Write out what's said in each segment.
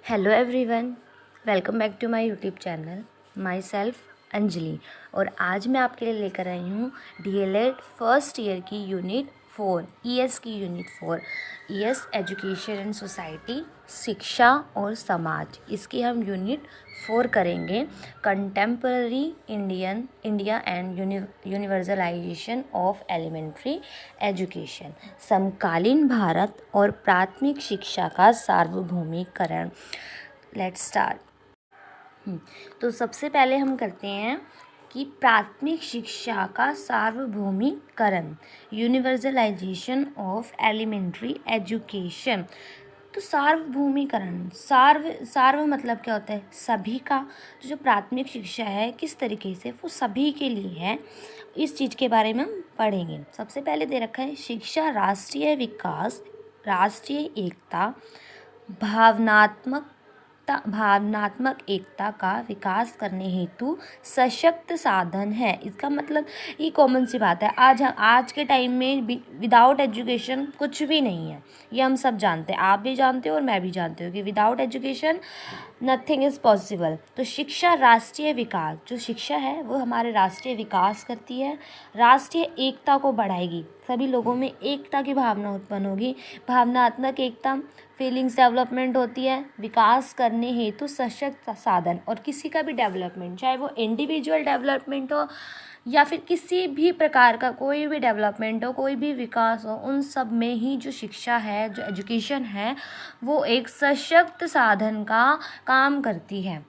Hello everyone, welcome back to my YouTube channel. Myself Anjali. और आज मैं आपके लिए लेकर आई हूँ डीएलएड फर्स्ट ईयर की यूनिट 4 ईएस की unit 4 ES education and society, शिक्षा और समाज। इसकी हम यूनिट 4 करेंगे। Contemporary India and universalization of elementary education, समकालीन भारत और प्राथमिक शिक्षा का सार्वभौमिकरण। Let's start. तो सबसे पहले हम करते हैं कि प्राथमिक शिक्षा का सार्वभौमिकरण, यूनिवर्सलाइजेशन ऑफ एलिमेंट्री एजुकेशन। तो सार्वभौमिकरण, सार्व मतलब क्या होता है? सभी का। जो प्राथमिक शिक्षा है किस तरीके से वो सभी के लिए है, इस चीज़ के बारे में हम पढ़ेंगे। सबसे पहले दे रखा है शिक्षा राष्ट्रीय विकास, राष्ट्रीय एकता, भावनात्मक एकता का विकास करने हेतु सशक्त साधन है। इसका मतलब ये कॉमन सी बात है। आज के टाइम में विदाउट एजुकेशन कुछ भी नहीं है, ये हम सब जानते हैं। आप भी जानते हो और मैं भी जानती हूँ कि without education nothing is possible. तो शिक्षा राष्ट्रीय विकास, जो शिक्षा है वो हमारे राष्ट्रीय विकास करती है, राष्ट्रीय एकता को बढ़ाएगी, सभी लोगों में एकता की भावना उत्पन्न होगी, भावनात्मक एकता, फीलिंग्स डेवलपमेंट होती है, विकास करने हेतु सशक्त साधन। और किसी का भी डेवलपमेंट, चाहे वो इंडिविजुअल डेवलपमेंट हो या फिर किसी भी प्रकार का कोई भी डेवलपमेंट हो, कोई भी विकास हो, उन सब में ही जो शिक्षा है, जो एजुकेशन है, वो एक सशक्त साधन का काम करती है।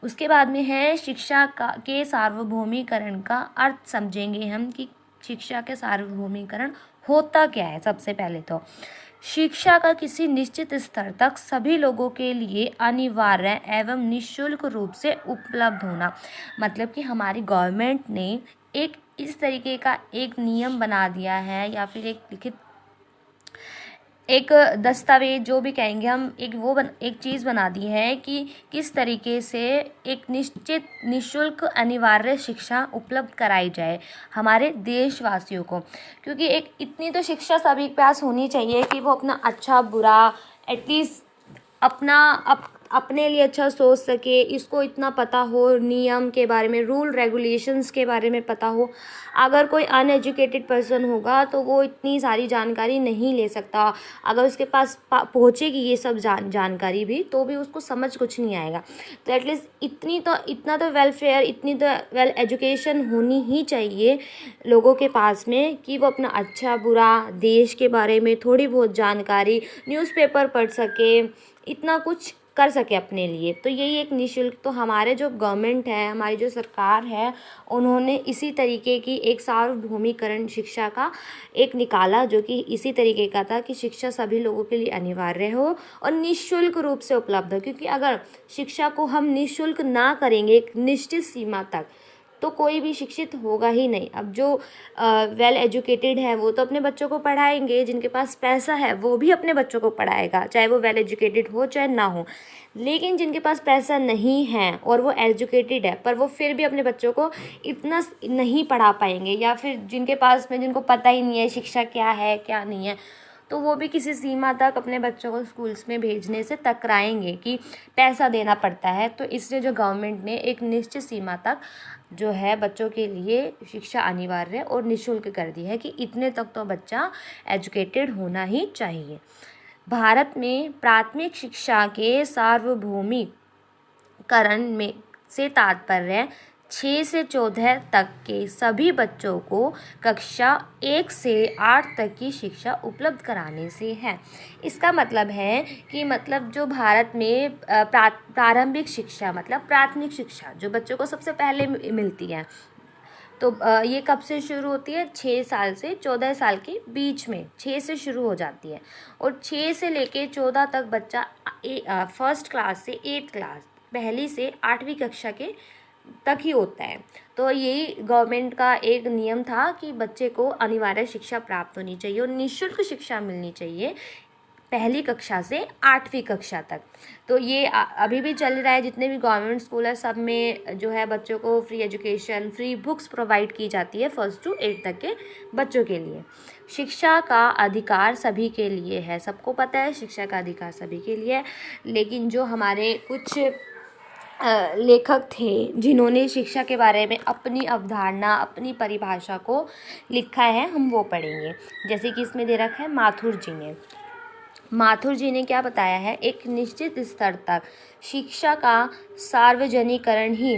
उसके बाद में है शिक्षा के सार्वभौमिकरण का अर्थ समझेंगे हम कि शिक्षा के सार्वभौमिकरण होता क्या है। सबसे पहले तो शिक्षा का किसी निश्चित स्तर तक सभी लोगों के लिए अनिवार्य एवं निःशुल्क रूप से उपलब्ध होना। मतलब कि हमारी गवर्नमेंट ने एक इस तरीके का एक नियम बना दिया है, या फिर एक लिखित एक दस्तावेज जो भी कहेंगे हम, एक चीज़ बना दी है कि किस तरीके से एक निश्चित निःशुल्क अनिवार्य शिक्षा उपलब्ध कराई जाए हमारे देशवासियों को। क्योंकि एक इतनी तो शिक्षा सभी के पास होनी चाहिए कि वो अपना अच्छा बुरा एटलीस्ट अपने लिए अच्छा सोच सके, इसको इतना पता हो, नियम के बारे में, रूल रेगुलेशंस के बारे में पता हो। अगर कोई अनएजुकेटेड पर्सन होगा तो वो इतनी सारी जानकारी नहीं ले सकता। अगर उसके पास पहुँचेगी ये सब जानकारी भी, तो भी उसको समझ कुछ नहीं आएगा। तो एटलीस्ट इतना तो वेलफेयर, इतनी तो वेल एजुकेशन होनी ही चाहिए लोगों के पास में कि वो अपना अच्छा बुरा, देश के बारे में थोड़ी बहुत जानकारी, न्यूज़पेपर पढ़ सके, इतना कुछ कर सके अपने लिए। तो यही एक निःशुल्क, तो हमारे जो गवर्नमेंट है, हमारी जो सरकार है, उन्होंने इसी तरीके की एक सार्वभौमिकरण शिक्षा का एक निकाला, जो कि इसी तरीके का था कि शिक्षा सभी लोगों के लिए अनिवार्य हो और निःशुल्क रूप से उपलब्ध हो। क्योंकि अगर शिक्षा को हम निःशुल्क ना करेंगे एक निश्चित सीमा तक, तो कोई भी शिक्षित होगा ही नहीं। अब जो वेल एजुकेटेड है वो तो अपने बच्चों को पढ़ाएंगे, जिनके पास पैसा है वो भी अपने बच्चों को पढ़ाएगा, चाहे वो वेल एजुकेटेड हो चाहे ना हो। लेकिन जिनके पास पैसा नहीं है और वो एजुकेटेड है, पर वो फिर भी अपने बच्चों को इतना नहीं पढ़ा पाएंगे, या फिर जिनको पता ही नहीं है शिक्षा क्या है क्या नहीं है, तो वो भी किसी सीमा तक अपने बच्चों को स्कूल्स में भेजने से कतराएंगे कि पैसा देना पड़ता है। तो इसलिए जो गवर्नमेंट ने एक निश्चित सीमा तक जो है बच्चों के लिए शिक्षा अनिवार्य और निःशुल्क कर दी है कि इतने तक तो बच्चा एजुकेटेड होना ही चाहिए। भारत में प्राथमिक शिक्षा के सार्वभौमिकरण में से तात्पर्य 6 से 14 तक के सभी बच्चों को कक्षा 1 से 8 तक की शिक्षा उपलब्ध कराने से है। इसका मतलब है कि जो भारत में प्रारंभिक शिक्षा मतलब प्राथमिक शिक्षा जो बच्चों को सबसे पहले मिलती है, तो ये कब से शुरू होती है? 6 साल से 14 साल के बीच में 6 से शुरू हो जाती है, और 6 से लेके 14 तक बच्चा फर्स्ट क्लास से 8th क्लास, पहली से 8वीं कक्षा के तक ही होता है। तो यही गवर्नमेंट का एक नियम था कि बच्चे को अनिवार्य शिक्षा प्राप्त होनी चाहिए और निःशुल्क शिक्षा मिलनी चाहिए पहली कक्षा से 8वीं कक्षा तक। तो ये अभी भी चल रहा है। जितने भी गवर्नमेंट स्कूल है सब में जो है बच्चों को free education, free books provide की जाती है 1st to 8th तक के बच्चों के लिए। शिक्षा का अधिकार सभी के लिए है, सबको पता है शिक्षा का अधिकार सभी के लिए है। लेकिन जो हमारे कुछ लेखक थे जिन्होंने शिक्षा के बारे में अपनी अवधारणा, अपनी परिभाषा को लिखा है, हम वो पढ़ेंगे। जैसे कि इसमें दे रखा है माथुर जी ने क्या बताया है, एक निश्चित स्तर तक शिक्षा का सार्वजनिकरण ही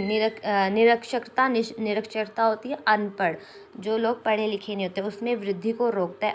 निरक्षरता होती है, अनपढ़ जो लोग पढ़े लिखे नहीं होते उसमें वृद्धि को रोकता है।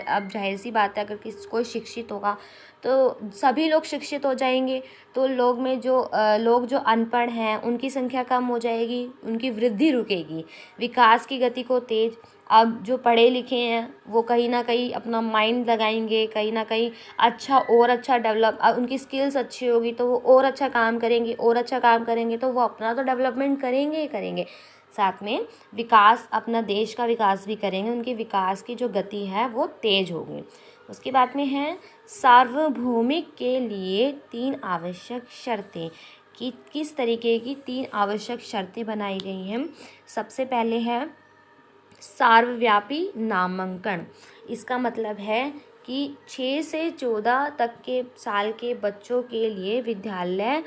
अब जाहिर सी बात है, अगर कोई शिक्षित होगा तो सभी लोग शिक्षित हो जाएंगे, तो लोग जो अनपढ़ हैं उनकी संख्या कम हो जाएगी, उनकी वृद्धि रुकेगी, विकास की गति को तेज। अब जो पढ़े लिखे हैं वो कहीं ना कहीं अपना माइंड लगाएंगे, कहीं ना कहीं अच्छा डेवलप, उनकी स्किल्स अच्छी होगी तो वो और अच्छा काम करेंगे तो वो अपना तो डेवलपमेंट करेंगे ही करेंगे, साथ में विकास, अपना देश का विकास भी करेंगे, उनकी विकास की जो गति है वो तेज होगी। उसके बाद में है सार्वभौमिक के लिए 3 आवश्यक शर्तें। कि किस तरीके की 3 आवश्यक शर्तें बनाई गई हैं। सबसे पहले है सार्वव्यापी नामांकन। इसका मतलब है कि 6 से 14 तक के साल के बच्चों के लिए विद्यालय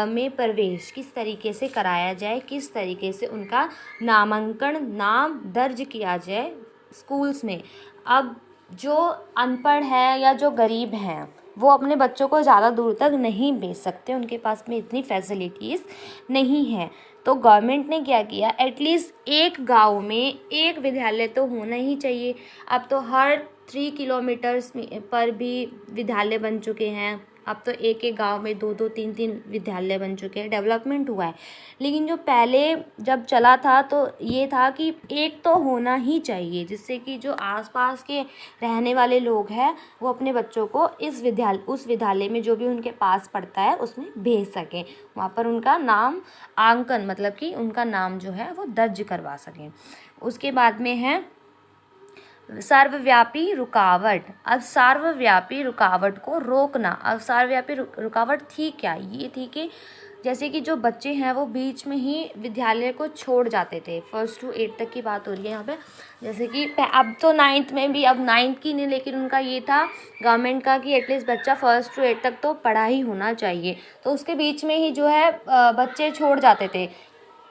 में प्रवेश किस तरीके से कराया जाए, किस तरीके से उनका नामांकन, नाम दर्ज किया जाए स्कूल्स में। अब जो अनपढ़ है या जो गरीब हैं वो अपने बच्चों को ज़्यादा दूर तक नहीं भेज सकते, उनके पास में इतनी फैसिलिटीज़ नहीं है। तो गवर्नमेंट ने क्या किया, एटलीस्ट एक गांव में एक विद्यालय तो होना ही चाहिए। अब तो हर 3 किलोमीटर्स पर भी विद्यालय बन चुके हैं। अब तो एक एक गांव में 2-2, 3-3 विद्यालय बन चुके हैं, डेवलपमेंट हुआ है। लेकिन जो पहले जब चला था तो ये था कि एक तो होना ही चाहिए, जिससे कि जो आसपास के रहने वाले लोग हैं वो अपने बच्चों को उस विद्यालय में जो भी उनके पास पड़ता है उसमें भेज सकें, वहाँ पर उनका नाम आंकन, मतलब कि उनका नाम जो है वो दर्ज करवा सकें। उसके बाद में है सर्वव्यापी रुकावट। अब सर्वव्यापी रुकावट को रोकना। अब सर्वव्यापी रुकावट थी क्या, ये थी कि जैसे कि जो बच्चे हैं वो बीच में ही विद्यालय को छोड़ जाते थे। 1st to 8th तक की बात हो रही है यहाँ पे। जैसे कि अब तो 9th में भी, अब 9th की नहीं, लेकिन उनका ये था गवर्नमेंट का कि एटलीस्ट बच्चा 1st to 8th तक तो पढ़ा ही होना चाहिए। तो उसके बीच में ही जो है बच्चे छोड़ जाते थे,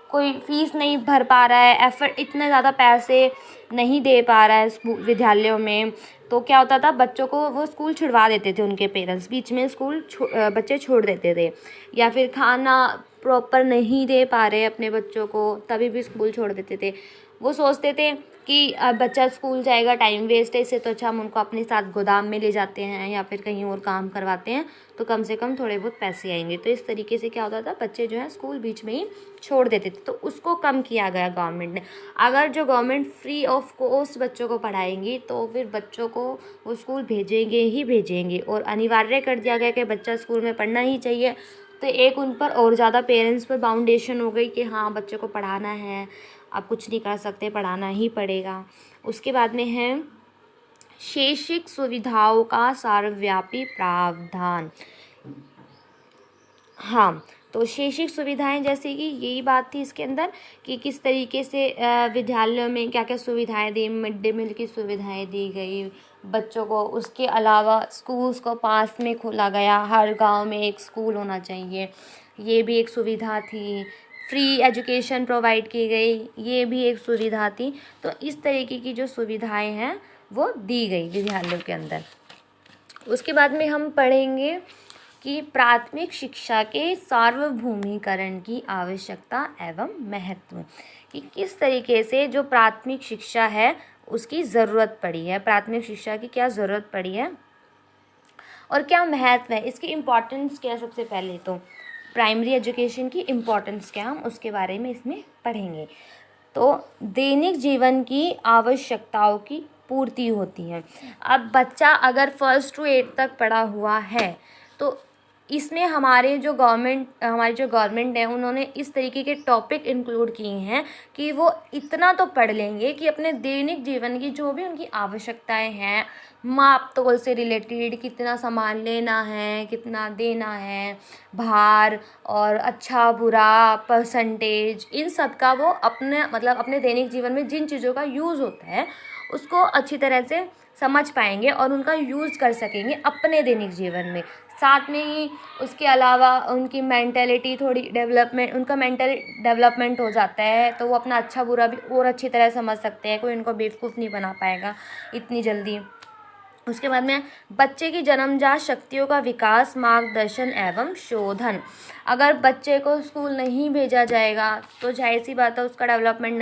कोई फीस नहीं भर पा रहा है, एफर्ट, इतने ज़्यादा पैसे नहीं दे पा रहा है विद्यालयों में, तो क्या होता था बच्चों को वो स्कूल छुड़वा देते थे, उनके पेरेंट्स बीच में स्कूल बच्चे छोड़ देते थे। या फिर खाना प्रॉपर नहीं दे पा रहे अपने बच्चों को तभी भी स्कूल छोड़ देते थे। वो सोचते थे कि अब बच्चा स्कूल जाएगा, टाइम वेस्ट है, इससे तो अच्छा हम उनको अपने साथ गोदाम में ले जाते हैं या फिर कहीं और काम करवाते हैं तो कम से कम थोड़े बहुत पैसे आएंगे। तो इस तरीके से क्या होता था, बच्चे जो है स्कूल बीच में ही छोड़ देते थे। तो उसको कम किया गया गवर्नमेंट ने। अगर जो गवर्नमेंट फ्री ऑफ कॉस्ट बच्चों को पढ़ाएंगी तो फिर बच्चों को वो स्कूल भेजेंगे और अनिवार्य कर दिया गया कि बच्चा स्कूल में पढ़ना ही चाहिए। तो एक उन पर और ज़्यादा पेरेंट्स पर बाउंडेशन हो गई कि हाँ बच्चों को पढ़ाना है, आप कुछ नहीं कर सकते, पढ़ाना ही पड़ेगा। उसके बाद में है शैक्षिक सुविधाओं का सर्वव्यापी प्रावधान। हाँ, तो शैक्षिक सुविधाएं, जैसे कि यही बात थी इसके अंदर कि किस तरीके से विद्यालयों में क्या क्या सुविधाएं दी, मिड डे मील की सुविधाएं दी गई बच्चों को। उसके अलावा स्कूल्स को पास में खोला गया, हर गांव में एक स्कूल होना चाहिए, ये भी एक सुविधा थी। फ्री एजुकेशन प्रोवाइड की गई, ये भी एक सुविधा थी। तो इस तरीके की जो सुविधाएं हैं वो दी गई विद्यालयों के अंदर। उसके बाद में हम पढ़ेंगे कि प्राथमिक शिक्षा के सार्वभौमिकरण की आवश्यकता एवं महत्व, कि किस तरीके से जो प्राथमिक शिक्षा है उसकी ज़रूरत पड़ी है, प्राथमिक शिक्षा की क्या ज़रूरत पड़ी है और क्या महत्व है, इसकी इम्पोर्टेंस क्या है। सबसे पहले तो प्राइमरी एजुकेशन की इम्पोर्टेंस क्या, हम उसके बारे में इसमें पढ़ेंगे। तो दैनिक जीवन की आवश्यकताओं की पूर्ति होती है। अब बच्चा अगर 1st to 8th तक पढ़ा हुआ है तो इसमें हमारी जो गवर्नमेंट है उन्होंने इस तरीके के टॉपिक इंक्लूड किए हैं कि वो इतना तो पढ़ लेंगे कि अपने दैनिक जीवन की जो भी उनकी आवश्यकताएं हैं, माप तोल से रिलेटेड, कितना सामान लेना है, कितना देना है, भार और अच्छा बुरा परसेंटेज, इन सब का वो अपने दैनिक जीवन में जिन चीज़ों का यूज़ होता है उसको अच्छी तरह से समझ पाएंगे और उनका यूज़ कर सकेंगे अपने दैनिक जीवन में। साथ में ही उसके अलावा उनकी उनका मेंटल डेवलपमेंट हो जाता है, तो वो अपना अच्छा बुरा भी और अच्छी तरह समझ सकते हैं। कोई उनको बेवकूफ़ नहीं बना पाएगा इतनी जल्दी। उसके बाद में बच्चे की जन्मजात शक्तियों का विकास, मार्गदर्शन एवं शोधन। अगर बच्चे को स्कूल नहीं भेजा जाएगा तो जाहिर सी बात है उसका डेवलपमेंट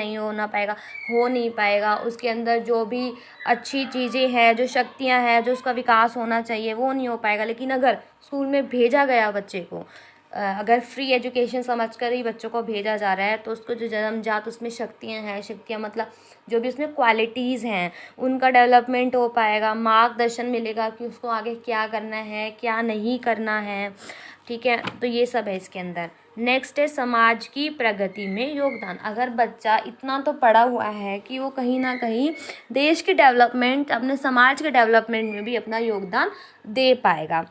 हो नहीं पाएगा। उसके अंदर जो भी अच्छी चीज़ें हैं, जो शक्तियां हैं, जो उसका विकास होना चाहिए वो नहीं हो पाएगा। लेकिन अगर स्कूल में भेजा गया बच्चे को, अगर फ्री एजुकेशन समझकर ही बच्चों को भेजा जा रहा है, तो उसको जो जन्मजात उसमें शक्तियाँ मतलब जो भी उसमें क्वालिटीज़ हैं उनका डेवलपमेंट हो पाएगा। मार्गदर्शन मिलेगा कि उसको आगे क्या करना है, क्या नहीं करना है। ठीक है, तो ये सब है इसके अंदर। नेक्स्ट है समाज की प्रगति में योगदान। अगर बच्चा इतना तो पढ़ा हुआ है कि वो कहीं ना कहीं देश के डेवलपमेंट, अपने समाज के डेवलपमेंट में भी अपना योगदान दे पाएगा।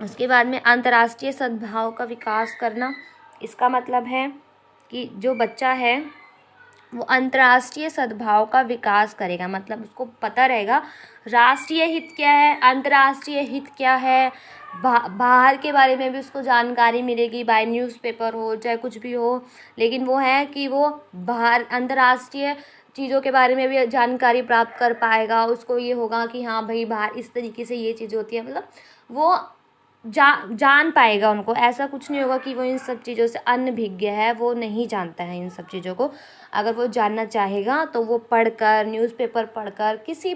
उसके बाद में अंतर्राष्ट्रीय सद्भाव का विकास करना। इसका मतलब है कि जो बच्चा है वो अंतर्राष्ट्रीय सद्भाव का विकास करेगा। मतलब उसको पता रहेगा राष्ट्रीय हित क्या है, अंतर्राष्ट्रीय हित क्या है, बाहर के बारे में भी उसको जानकारी मिलेगी, बाय न्यूज़पेपर हो चाहे कुछ भी हो। लेकिन वो है कि वो बाहर अंतर्राष्ट्रीय चीज़ों के बारे में भी जानकारी प्राप्त कर पाएगा। उसको ये होगा कि हाँ भाई बाहर इस तरीके से ये चीज़ होती है, मतलब वो जान पाएगा। उनको ऐसा कुछ नहीं होगा कि वो इन सब चीज़ों से अनभिज्ञ है, वो नहीं जानता है इन सब चीज़ों को। अगर वो जानना चाहेगा तो वो पढ़कर, न्यूज़पेपर पढ़कर, किसी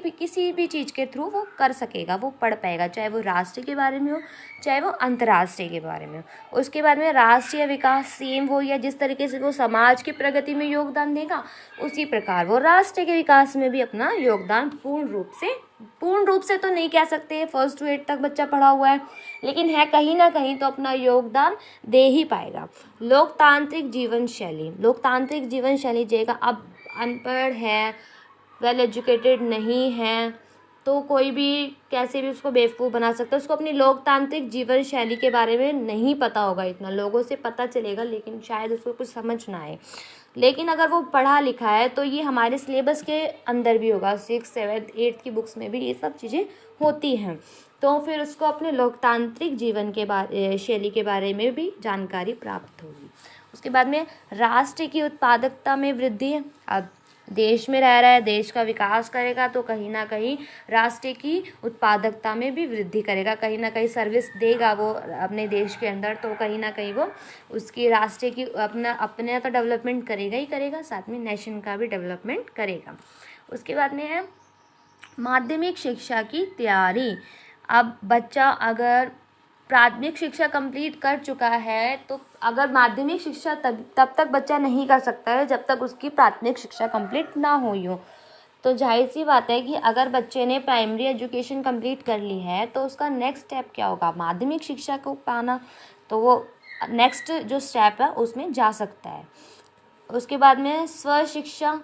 भी चीज़ के थ्रू वो कर सकेगा, वो पढ़ पाएगा, चाहे वो राष्ट्र के बारे में हो चाहे वो अंतर्राष्ट्रीय के बारे में हो। उसके बाद में राष्ट्रीय विकास सेम हो, या जिस तरीके से वो समाज की प्रगति में योगदान देगा उसी प्रकार वो राष्ट्र के विकास में भी अपना योगदान पूर्ण रूप से तो नहीं कह सकते, 1st to 8 तक बच्चा पढ़ा हुआ है, लेकिन है कहीं ना कहीं तो अपना योगदान दे ही पाएगा। लोकतांत्रिक जीवन शैली जिएगा। अब अनपढ़ है, वेल एजुकेटेड नहीं है, तो कोई भी कैसे भी उसको बेवकूफ़ बना सकता है। उसको अपनी लोकतांत्रिक जीवन शैली के बारे में नहीं पता होगा, इतना लोगों से पता चलेगा लेकिन शायद उसको कुछ समझ ना आए। लेकिन अगर वो पढ़ा लिखा है तो ये हमारे सिलेबस के अंदर भी होगा, 6th 7th 8th की बुक्स में भी ये सब चीज़ें होती हैं। तो फिर उसको अपने लोकतांत्रिक जीवन के शैली के बारे में भी जानकारी प्राप्त होगी। उसके बाद में राष्ट्र की उत्पादकता में वृद्धि। अब देश में रह रहा है, देश का विकास करेगा तो कहीं ना कहीं राष्ट्र की उत्पादकता में भी वृद्धि करेगा। कहीं ना कहीं सर्विस देगा वो अपने देश के अंदर, तो कहीं ना कहीं वो उसकी राष्ट्र की अपने तो डेवलपमेंट करेगा ही करेगा, साथ में नेशन का भी डेवलपमेंट करेगा। उसके बाद में है माध्यमिक शिक्षा की तैयारी। अब बच्चा अगर प्राथमिक शिक्षा कंप्लीट कर चुका है, तो अगर माध्यमिक शिक्षा तब तक बच्चा नहीं कर सकता है जब तक उसकी प्राथमिक शिक्षा कंप्लीट ना हुई हो। तो जाहिर सी बात है कि अगर बच्चे ने प्राइमरी एजुकेशन कंप्लीट कर ली है तो उसका नेक्स्ट स्टेप क्या होगा, माध्यमिक शिक्षा को पाना। तो वो नेक्स्ट जो स्टेप है उसमें जा सकता है। उसके बाद में स्वशिक्षा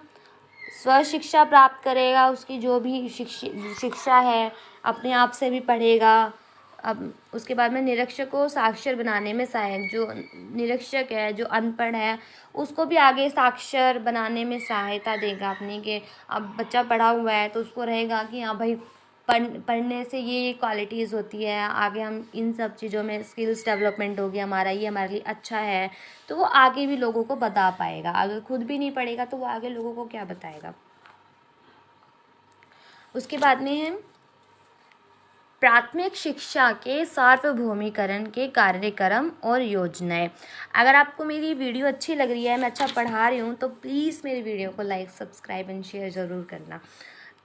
प्राप्त करेगा। उसकी जो भी शिक्षा है अपने आप से भी पढ़ेगा। अब उसके बाद में निरक्षर को साक्षर बनाने में सहायक, जो निरक्षक है, जो अनपढ़ है, उसको भी आगे साक्षर बनाने में सहायता देगा अपने के। अब बच्चा पढ़ा हुआ है तो उसको रहेगा कि हाँ भाई पढ़ने से ये क्वालिटीज़ होती है, आगे हम इन सब चीज़ों में स्किल्स डेवलपमेंट होगी हमारा, ये हमारे लिए अच्छा है, तो वो आगे भी लोगों को बता पाएगा। अगर खुद भी नहीं पढ़ेगा तो वो आगे लोगों को क्या बताएगा। उसके बाद में है प्राथमिक शिक्षा के सार्वभौमिकरण के कार्यक्रम और योजनाएं। अगर आपको मेरी वीडियो अच्छी लग रही है, मैं अच्छा पढ़ा रही हूँ, तो प्लीज़ मेरी वीडियो को लाइक, सब्सक्राइब एंड शेयर ज़रूर करना।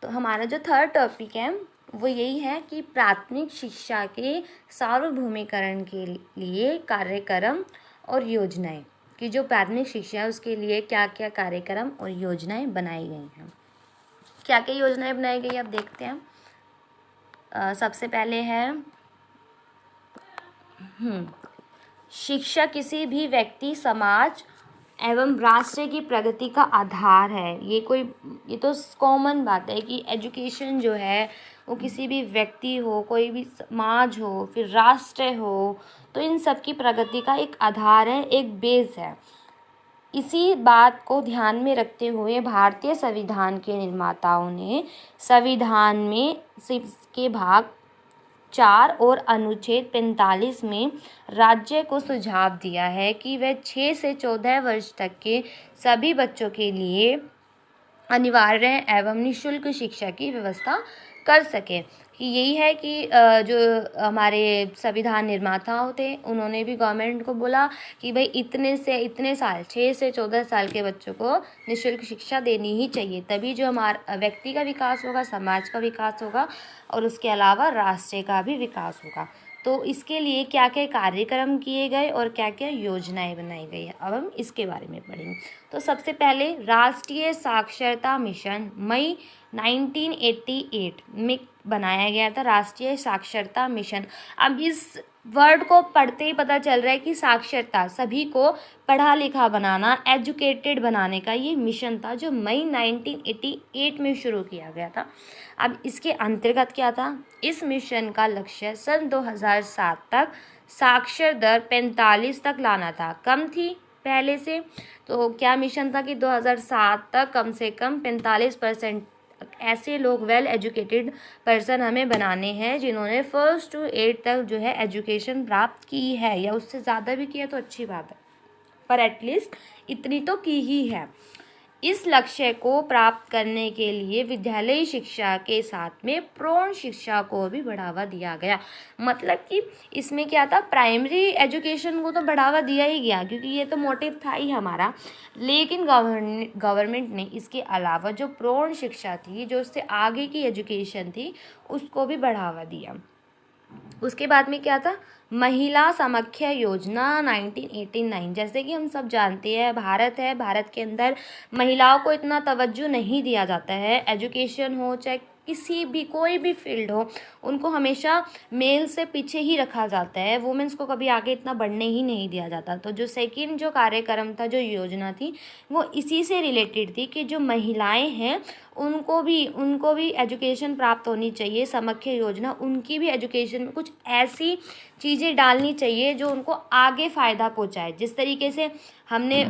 तो हमारा जो 3rd टॉपिक है वो यही है कि प्राथमिक शिक्षा के सार्वभौमिकरण के लिए कार्यक्रम और योजनाएं, कि जो प्राथमिक शिक्षा है उसके लिए क्या क्या कार्यक्रम और योजनाएं बनाई गई हैं। क्या क्या योजनाएं बनाई गई अब देखते हैं। सबसे पहले है शिक्षा किसी भी व्यक्ति, समाज एवं राष्ट्र की प्रगति का आधार है। ये तो कॉमन बात है कि एजुकेशन जो है वो किसी भी व्यक्ति हो, कोई भी समाज हो, फिर राष्ट्र हो, तो इन सब की प्रगति का एक आधार है, एक बेस है। इसी बात को ध्यान में रखते हुए भारतीय संविधान के निर्माताओं ने संविधान में के भाग 4 और अनुच्छेद 45 में राज्य को सुझाव दिया है कि वह 6 से 14 वर्ष तक के सभी बच्चों के लिए अनिवार्य एवं निःशुल्क शिक्षा की व्यवस्था कर सके। कि यही है कि जो हमारे संविधान निर्माताओं थे उन्होंने भी गवर्नमेंट को बोला कि भाई इतने से इतने साल 6 से 14 साल के बच्चों को निःशुल्क शिक्षा देनी ही चाहिए, तभी जो हमारा व्यक्ति का विकास होगा, समाज का विकास होगा और उसके अलावा राष्ट्र का भी विकास होगा। तो इसके लिए क्या क्या कार्यक्रम किए गए और क्या क्या योजनाएं बनाई गई है, अब हम इसके बारे में पढ़ेंगे। तो सबसे पहले राष्ट्रीय साक्षरता मिशन मई 1988 में बनाया गया था, राष्ट्रीय साक्षरता मिशन। अब इस वर्ड को पढ़ते ही पता चल रहा है कि साक्षरता, सभी को पढ़ा लिखा बनाना, एजुकेटेड बनाने का ये मिशन था जो मई 1988 में शुरू किया गया था। अब इसके अंतर्गत क्या था, इस मिशन का लक्ष्य सन 2007 तक साक्षर दर 45 तक लाना था, कम थी पहले से। तो क्या मिशन था कि 2007 तक कम से कम 45% ऐसे लोग, वेल एजुकेटेड पर्सन हमें बनाने हैं जिन्होंने 1st to 8 तक जो है एजुकेशन प्राप्त की है, या उससे ज़्यादा भी किया तो अच्छी बात है, पर एटलीस्ट इतनी तो की ही है। इस लक्ष्य को प्राप्त करने के लिए विद्यालयी शिक्षा के साथ में प्रौढ़ शिक्षा को भी बढ़ावा दिया गया। मतलब कि इसमें क्या था, प्राइमरी एजुकेशन को तो बढ़ावा दिया ही गया क्योंकि ये तो मोटिव था ही हमारा, लेकिन गवर्नमेंट ने इसके अलावा जो प्रौढ़ शिक्षा थी, जो उससे आगे की एजुकेशन थी, उसको भी बढ़ावा दिया। उसके बाद में क्या था, महिला समाख्या योजना 1989। जैसे कि हम सब जानते हैं भारत है, भारत के अंदर महिलाओं को इतना तवज्जो नहीं दिया जाता है। एजुकेशन हो चाहे किसी भी कोई भी फील्ड हो, उनको हमेशा मेल से पीछे ही रखा जाता है, वुमेन्स को कभी आगे इतना बढ़ने ही नहीं दिया जाता। तो जो सेकंड जो कार्यक्रम था, जो योजना थी, वो इसी से रिलेटेड थी कि जो महिलाएं हैं उनको भी एजुकेशन प्राप्त होनी चाहिए। समाख्या योजना, उनकी भी एजुकेशन में कुछ ऐसी चीज़ें डालनी चाहिए जो उनको आगे फ़ायदा पहुंचाए। जिस तरीके से हमने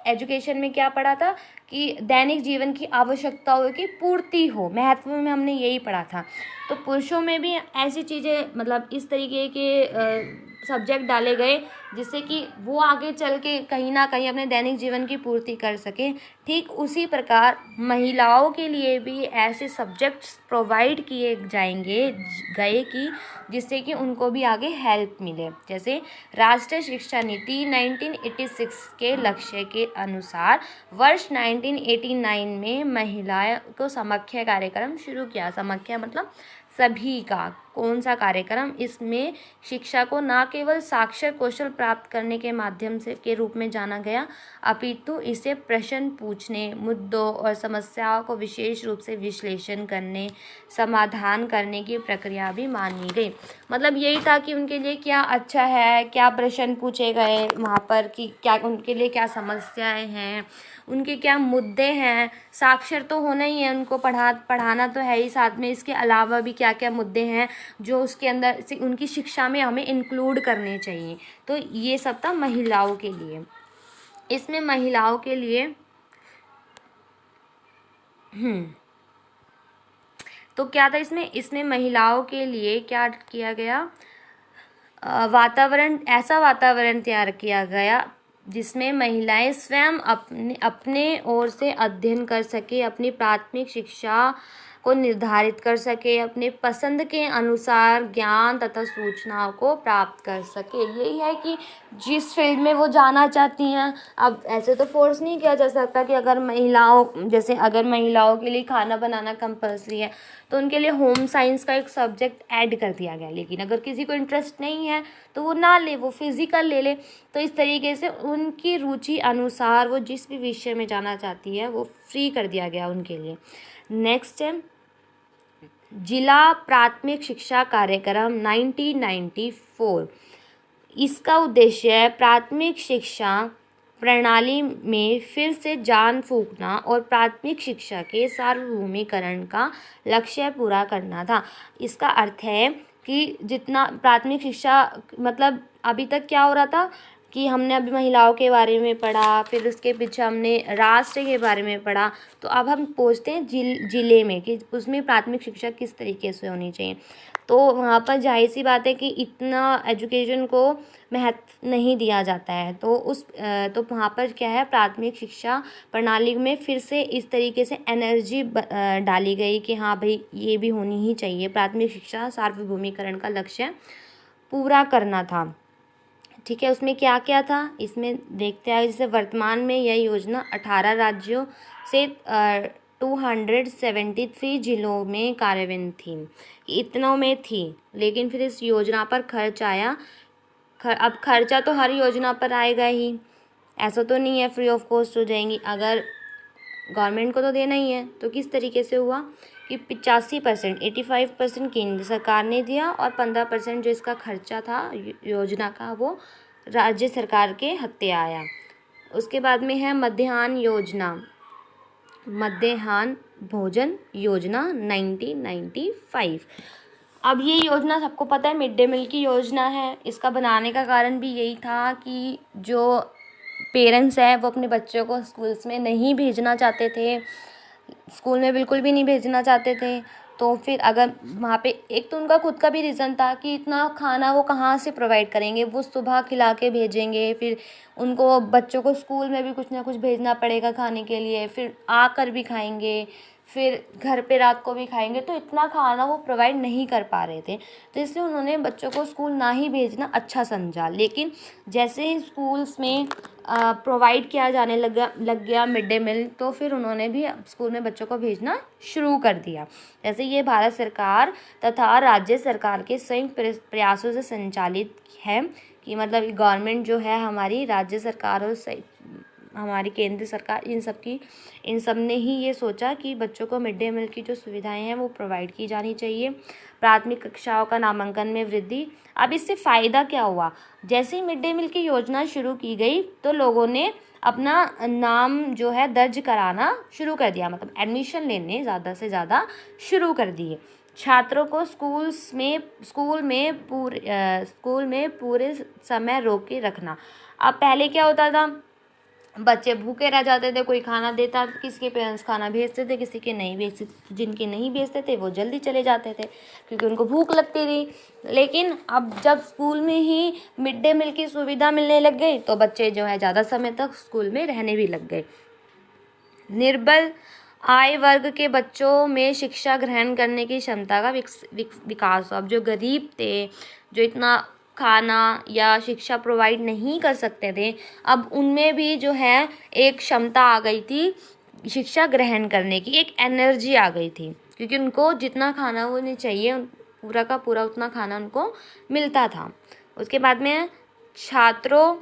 एजुकेशन में क्या पढ़ा था कि दैनिक जीवन की आवश्यकताओं की पूर्ति हो, महत्व में हमने यही पढ़ा था। तो पुरुषों में भी ऐसी चीज़ें, मतलब इस तरीके के सब्जेक्ट डाले गए जिससे कि वो आगे चल के कहीं ना कहीं अपने दैनिक जीवन की पूर्ति कर सकें। ठीक उसी प्रकार महिलाओं के लिए भी ऐसे सब्जेक्ट्स प्रोवाइड किए गए कि जिससे कि उनको भी आगे हेल्प मिले। जैसे राष्ट्रीय शिक्षा नीति 1986 के लक्ष्य के अनुसार वर्ष 1989 में महिलाओं को समाख्या कार्यक्रम शुरू किया। समाख्या मतलब सभी का कौन सा कार्यक्रम, इसमें शिक्षा को न केवल साक्षर कौशल प्राप्त करने के माध्यम से के रूप में जाना गया, अपितु इसे प्रश्न पूछने, मुद्दों और समस्याओं को विशेष रूप से विश्लेषण करने, समाधान करने की प्रक्रिया भी मानी गई। मतलब यही था कि उनके लिए क्या अच्छा है, क्या प्रश्न पूछे गए वहाँ पर, कि क्या उनके लिए क्या समस्याएं हैं, उनके क्या मुद्दे हैं। साक्षर तो होना ही है, उनको पढ़ाना तो है ही, साथ में इसके अलावा भी क्या क्या मुद्दे हैं जो उसके अंदर से उनकी शिक्षा में हमें इंक्लूड करने चाहिए। तो ये सब था महिलाओं के लिए। इसमें महिलाओं के लिए तो क्या था, इसमें महिलाओं के लिए क्या किया गया, ऐसा वातावरण तैयार किया गया जिसमें महिलाएं स्वयं अपने ओर से अध्ययन कर सके, अपनी प्राथमिक शिक्षा को निर्धारित कर सके, अपने पसंद के अनुसार ज्ञान तथा सूचनाओं को प्राप्त कर सके। यही है कि जिस फील्ड में वो जाना चाहती हैं। अब ऐसे तो फोर्स नहीं किया जा सकता कि अगर महिलाओं के लिए खाना बनाना कंपल्सरी है तो उनके लिए होम साइंस का एक सब्जेक्ट ऐड कर दिया गया, लेकिन अगर किसी को इंटरेस्ट नहीं है तो वो ना ले, वो फिजिकल ले ले। तो इस तरीके से उनकी रुचि अनुसार वो जिस भी विषय में जाना चाहती है वो फ्री कर दिया गया उनके लिए। नेक्स्ट है जिला प्राथमिक शिक्षा कार्यक्रम 1994। इसका उद्देश्य है प्राथमिक शिक्षा प्रणाली में फिर से जान फूंकना और प्राथमिक शिक्षा के सार्वभौमिकरण का लक्ष्य पूरा करना था। इसका अर्थ है कि जितना प्राथमिक शिक्षा मतलब अभी तक क्या हो रहा था कि हमने अभी महिलाओं के बारे में पढ़ा, फिर उसके पीछे हमने राष्ट्र के बारे में पढ़ा, तो अब हम पहुँचते हैं जिले में कि उसमें प्राथमिक शिक्षा किस तरीके से होनी चाहिए। तो वहाँ पर जाहिर सी बात है कि इतना एजुकेशन को महत्व नहीं दिया जाता है। तो वहाँ पर क्या है, प्राथमिक शिक्षा प्रणाली में फिर से इस तरीके से एनर्जी डाली गई कि हाँ भाई ये भी होनी ही चाहिए, प्राथमिक शिक्षा सार्वभौमिकरण का लक्ष्य पूरा करना था। ठीक है, उसमें क्या क्या था इसमें देखते हैं। जैसे वर्तमान में यह योजना 18 राज्यों से 273 जिलों में कार्यान्वित थी, इतनों में थी। लेकिन फिर इस योजना पर खर्च आया, अब खर्चा तो हर योजना पर आएगा ही, ऐसा तो नहीं है फ्री ऑफ कॉस्ट हो जाएंगी, अगर गवर्नमेंट को तो देना ही है। तो किस तरीके से हुआ कि 85% 85% केंद्र सरकार ने दिया और 15% जो इसका खर्चा था योजना का वो राज्य सरकार के हत्थे आया। उसके बाद में है मध्याह्न भोजन योजना 1995। अब ये योजना सबको पता है, मिड डे मील की योजना है। इसका बनाने का कारण भी यही था कि जो पेरेंट्स हैं वो अपने बच्चों को स्कूल्स में नहीं भेजना चाहते थे, स्कूल में बिल्कुल भी नहीं भेजना चाहते थे। तो फिर अगर वहाँ पे एक तो उनका खुद का भी रीज़न था कि इतना खाना वो कहाँ से प्रोवाइड करेंगे, वो सुबह खिला के भेजेंगे, फिर उनको बच्चों को स्कूल में भी कुछ ना कुछ भेजना पड़ेगा खाने के लिए, फिर आकर भी खाएंगे, फिर घर पे रात को भी खाएंगे, तो इतना खाना वो प्रोवाइड नहीं कर पा रहे थे। तो इसलिए उन्होंने बच्चों को स्कूल ना ही भेजना अच्छा समझा। लेकिन जैसे ही स्कूल्स में प्रोवाइड किया जाने लग गया मिड डे मील, तो फिर उन्होंने भी स्कूल में बच्चों को भेजना शुरू कर दिया। जैसे ये भारत सरकार तथा राज्य सरकार के संयुक्त प्रयासों से संचालित है कि मतलब गवर्नमेंट जो है हमारी, राज्य सरकार और हमारी केंद्र सरकार, इन सब ने ही ये सोचा कि बच्चों को मिड डे मील की जो सुविधाएं हैं वो प्रोवाइड की जानी चाहिए। प्राथमिक कक्षाओं का नामांकन में वृद्धि। अब इससे फ़ायदा क्या हुआ, जैसे ही मिड डे मील की योजना शुरू की गई तो लोगों ने अपना नाम जो है दर्ज कराना शुरू कर दिया, मतलब एडमिशन लेने ज़्यादा से ज़्यादा शुरू कर दिए। छात्रों को स्कूल में पूरे समय रोक के रखना। अब पहले क्या होता था, बच्चे भूखे रह जाते थे, कोई खाना देता, किसी के पेरेंट्स खाना भेजते थे, किसी के नहीं भेजते, जिनके नहीं भेजते थे वो जल्दी चले जाते थे क्योंकि उनको भूख लगती थी। लेकिन अब जब स्कूल में ही मिड डे मील की सुविधा मिलने लग गई तो बच्चे जो है ज़्यादा समय तक स्कूल में रहने भी लग गए। निर्बल आय वर्ग के बच्चों में शिक्षा ग्रहण करने की क्षमता का विकास। अब जो गरीब थे, जो इतना खाना या शिक्षा प्रोवाइड नहीं कर सकते थे, अब उनमें भी जो है एक क्षमता आ गई थी शिक्षा ग्रहण करने की, एक एनर्जी आ गई थी, क्योंकि उनको जितना खाना उन्हें चाहिए पूरा का पूरा उतना खाना उनको मिलता था। उसके बाद में छात्रों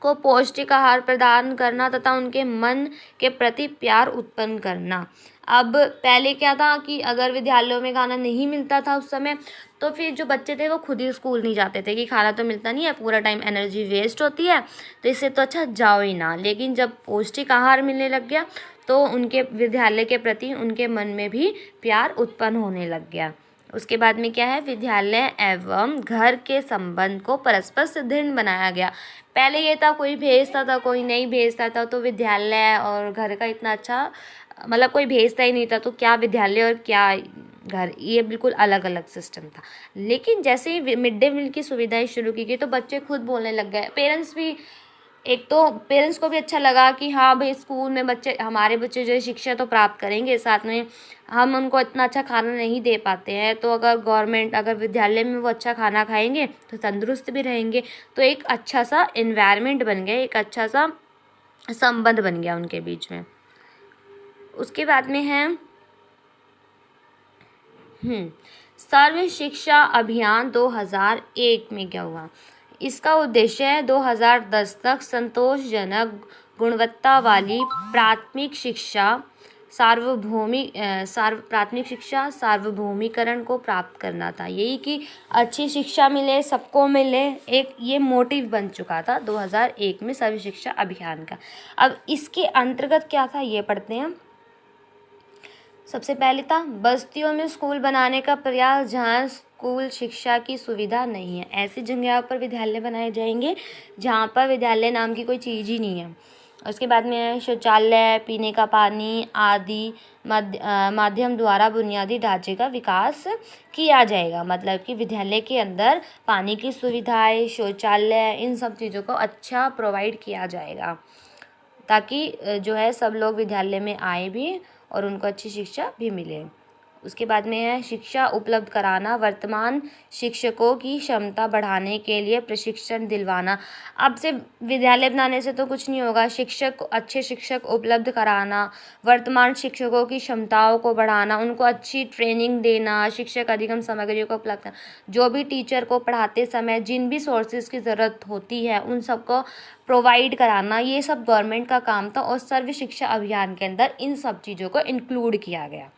को पौष्टिक आहार प्रदान करना तथा उनके मन के प्रति प्यार उत्पन्न करना। अब पहले क्या था कि अगर विद्यालयों में खाना नहीं मिलता था उस समय, तो फिर जो बच्चे थे वो खुद ही स्कूल नहीं जाते थे कि खाना तो मिलता नहीं है, पूरा टाइम एनर्जी वेस्ट होती है, तो इससे तो अच्छा जाओ ही ना। लेकिन जब पौष्टिक आहार मिलने लग गया तो उनके विद्यालय के प्रति उनके मन में भी प्यार उत्पन्न होने लग गया। उसके बाद में क्या है, विद्यालय एवं घर के संबंध को परस्पर सुदृढ़ बनाया गया। पहले ये था कोई भेजता था कोई नहीं भेजता था, तो विद्यालय और घर का इतना अच्छा मतलब कोई भेजता ही नहीं था, तो क्या विद्यालय और क्या घर, ये बिल्कुल अलग अलग सिस्टम था। लेकिन जैसे ही मिड डे मील की सुविधाएं शुरू की गई तो बच्चे खुद बोलने लग गए, पेरेंट्स को भी अच्छा लगा कि हाँ भाई स्कूल में हमारे बच्चे जो है शिक्षा तो प्राप्त करेंगे, साथ में हम उनको इतना अच्छा खाना नहीं दे पाते हैं, तो अगर विद्यालय में वो अच्छा खाना खाएंगे तो तंदुरुस्त भी रहेंगे। तो एक अच्छा सा एनवायरनमेंट बन गया, एक अच्छा सा संबंध बन गया उनके बीच में। उसके बाद में है सर्व शिक्षा अभियान 2001 में क्या हुआ। इसका उद्देश्य है 2010 तक संतोषजनक गुणवत्ता वाली प्राथमिक शिक्षा प्राथमिक शिक्षा सार्वभौमिकरण को प्राप्त करना था। यही कि अच्छी शिक्षा मिले, सबको मिले, एक ये मोटिव बन चुका था 2001 में सर्व शिक्षा अभियान का। अब इसके अंतर्गत क्या था ये पढ़ते हैं। सबसे पहले था बस्तियों में स्कूल बनाने का प्रयास जहाँ स्कूल शिक्षा की सुविधा नहीं है। ऐसी जगह पर विद्यालय बनाए जाएंगे जहाँ पर विद्यालय नाम की कोई चीज़ ही नहीं है। उसके बाद में है शौचालय, पीने का पानी आदि माध्यम द्वारा बुनियादी ढांचे का विकास किया जाएगा। मतलब कि विद्यालय के अंदर पानी की सुविधाएं, शौचालय, इन सब चीज़ों को अच्छा प्रोवाइड किया जाएगा ताकि जो है सब लोग विद्यालय में आए भी और उनको अच्छी शिक्षा भी मिले। उसके बाद में है शिक्षा उपलब्ध कराना, वर्तमान शिक्षकों की क्षमता बढ़ाने के लिए प्रशिक्षण दिलवाना। अब से विद्यालय बनाने से तो कुछ नहीं होगा, अच्छे शिक्षक उपलब्ध कराना, वर्तमान शिक्षकों की क्षमताओं को बढ़ाना, उनको अच्छी ट्रेनिंग देना, शिक्षक अधिगम सामग्रियों को उपलब्ध कराना, जो भी टीचर को पढ़ाते समय जिन भी सोर्सेज की ज़रूरत होती है उन सबको प्रोवाइड कराना, ये सब गवर्नमेंट का काम था और सर्व शिक्षा अभियान के अंदर इन सब चीज़ों को इंक्लूड किया गया।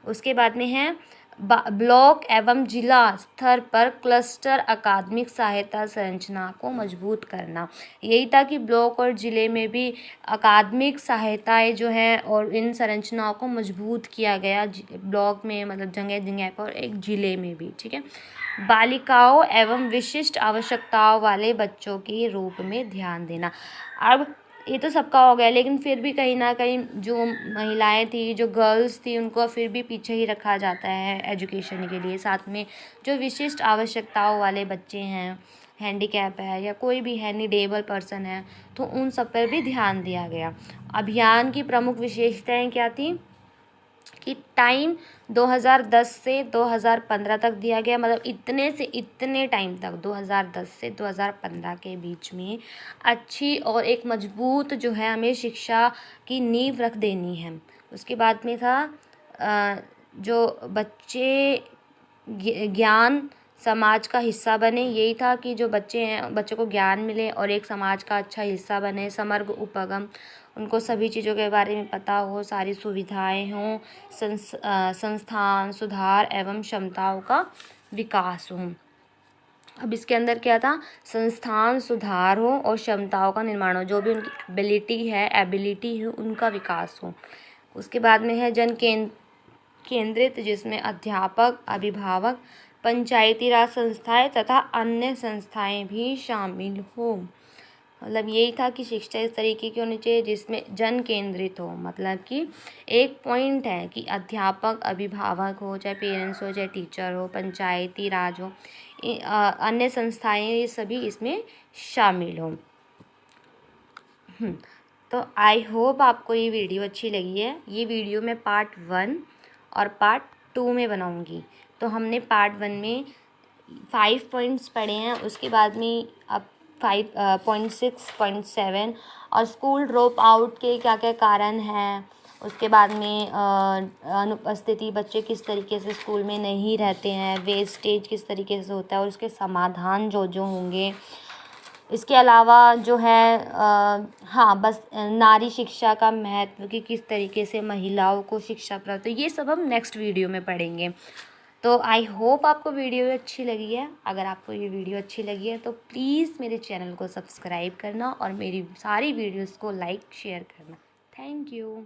उसके बाद में है ब्लॉक एवं जिला स्तर पर क्लस्टर अकादमिक सहायता संरचना को मजबूत करना। यही था कि ब्लॉक और ज़िले में भी अकादमिक सहायताएं जो हैं और इन संरचनाओं को मजबूत किया गया। ब्लॉक में मतलब जगह जगह पर, एक ज़िले में भी, ठीक है। बालिकाओं एवं विशिष्ट आवश्यकताओं वाले बच्चों के रूप में ध्यान देना। अब ये तो सबका हो गया, लेकिन फिर भी कहीं ना कहीं जो महिलाएं थी, जो गर्ल्स थी, उनको फिर भी पीछे ही रखा जाता है एजुकेशन के लिए। साथ में जो विशिष्ट आवश्यकताओं वाले बच्चे हैं, हैंडीकैप है या कोई भी है डिसेबल पर्सन है, तो उन सब पर भी ध्यान दिया गया। अभियान की प्रमुख विशेषताएं क्या थी कि टाइम 2010 से 2015 तक दिया गया। मतलब इतने से इतने टाइम तक 2010 से 2015 के बीच में अच्छी और एक मजबूत जो है हमें शिक्षा की नींव रख देनी है। उसके बाद में था जो बच्चे ज्ञान समाज का हिस्सा बने। यही था कि जो बच्चे हैं, बच्चों को ज्ञान मिले और एक समाज का अच्छा हिस्सा बने। समग्र उपगम, उनको सभी चीज़ों के बारे में पता हो, सारी सुविधाएं हों, संस्थान सुधार एवं क्षमताओं का विकास हो। अब इसके अंदर क्या था, संस्थान सुधार हो और क्षमताओं का निर्माण हो, जो भी उनकी एबिलिटी है उनका विकास हो। उसके बाद में है जन केंद्रित, जिसमें अध्यापक, अभिभावक, पंचायती राज संस्थाएं तथा अन्य संस्थाएं भी शामिल हो। मतलब यही था कि शिक्षा इस तरीके की होनी चाहिए जिसमें जन केंद्रित हो। मतलब कि एक पॉइंट है कि अध्यापक, अभिभावक हो, चाहे पेरेंट्स हो, चाहे टीचर हो, पंचायती राज हो, अन्य संस्थाएं, ये सभी इसमें शामिल हो। तो आई होप आपको ये वीडियो अच्छी लगी है। ये वीडियो मैं पार्ट 1 और पार्ट 2 में बनाऊंगी। तो हमने पार्ट 1 में 5 पॉइंट्स पढ़े हैं, उसके बाद में अब 5.6, 0.7 और स्कूल ड्रॉप आउट के क्या क्या कारण हैं। उसके बाद में अनुपस्थिति, बच्चे किस तरीके से स्कूल में नहीं रहते हैं, वेस्टेज किस तरीके से होता है और उसके समाधान जो होंगे। इसके अलावा जो है बस नारी शिक्षा का महत्व कि किस तरीके से महिलाओं को शिक्षा प्राप्त, ये सब हम नेक्स्ट वीडियो में पढ़ेंगे। तो आई होप आपको वीडियो अच्छी लगी है। अगर आपको ये वीडियो अच्छी लगी है तो प्लीज़ मेरे चैनल को सब्सक्राइब करना और मेरी सारी वीडियोस को लाइक शेयर करना। Thank you.